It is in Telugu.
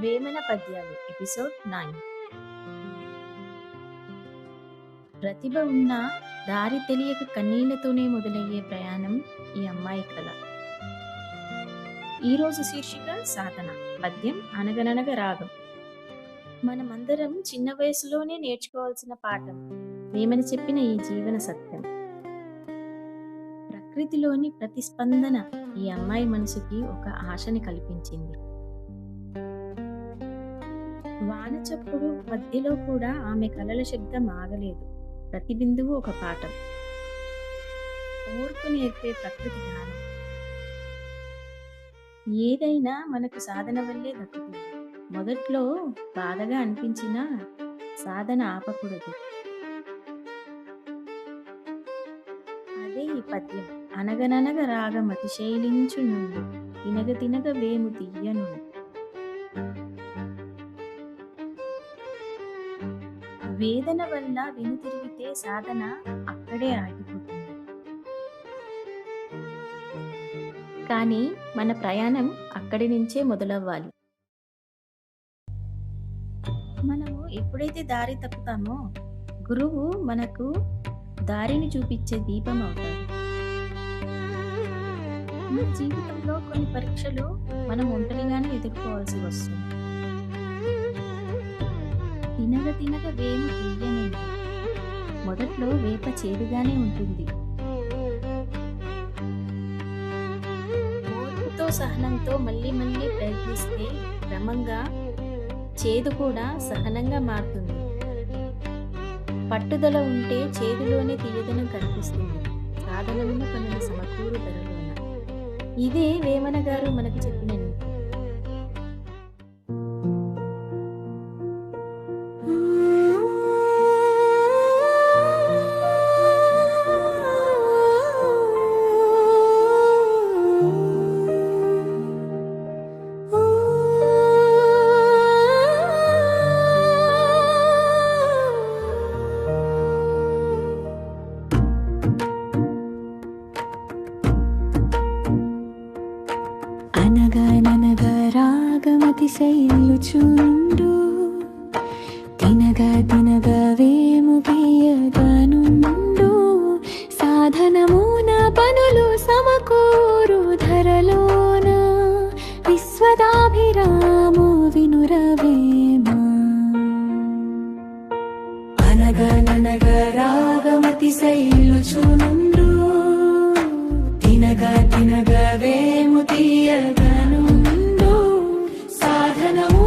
వేమన పద్యాలు ఎపిసోడ్ 9. ప్రతిభ ఉన్న దారి తెలియక కన్నీళ్లతోనే మొదలయ్యే ప్రయాణం ఈ అమ్మాయి కళ. ఈరోజు శీర్షిక సాధన. పద్యం అనగననగ రాగం. మనమందరం చిన్న వయసులోనే నేర్చుకోవాల్సిన పాఠం వేమన చెప్పిన ఈ జీవన సత్యం. ప్రకృతిలోని ప్రతిస్పందన ఈ అమ్మాయి మనసుకి ఒక ఆశని కల్పించింది. వాన చప్పుడు మధ్యలో కూడా ఆమె కలల శబ్దం ఆగలేదు. ప్రతి బిందువు ఒక పాఠం, ఓర్పు నేర్పే ప్రకృతి జ్ఞానం. ఏదైనా మనకు సాధన వల్లే దక్కుతుంది. మొదట్లో బాధగా అనిపించినా సాధన ఆపకూడదు. అదే ఈ పద్యం. అనగననగ రాగం అతిశైలించు నుండు, తినగ తినగ వేము తీయను. వేదన వల్ల వెనుతిరిగితే సాధన అక్కడే ఆగిపోతుంది. కానీ మన ప్రయాణం అక్కడి నుంచే మొదలవ్వాలి. మనము ఎప్పుడైతే దారి తప్పుతామో గురువు మనకు దారిని చూపించే దీపం అవుతాడు. మన జీవితంలో కొన్ని పరీక్షలు మనం ఒంటరిగానే ఎదుర్కోవాల్సి వస్తుంది. తినగ తినగ వేము తీయని. మొదట్లో వేప చేదుగానే ఉంటుంది. ఓర్పుతో సహనంతో మళ్ళీ మళ్ళీ ప్రయత్నిస్తే క్రమంగా చేదు కూడా సహనంగా మారుతుంది. పట్టుదల ఉంటే చేదులోనే తీయదనం కనిపిస్తుంది. సాధనలను పనుల సమకూరు ధరలోన. ఇదే వేమన గారు మనకు చెప్పిన నీతి. అనగననగ రాగమతిశైలుచుండు, తినగ తినగ వేము తీయగనుండు. సాధనమున పనులు సమకూరు ధరలోన, విశ్వదాభిరాము వినురవేమ. అనగననగ రాగమతిశైలుచుండు, తినగ తినగ వేము తీయగనుండు. సాధనము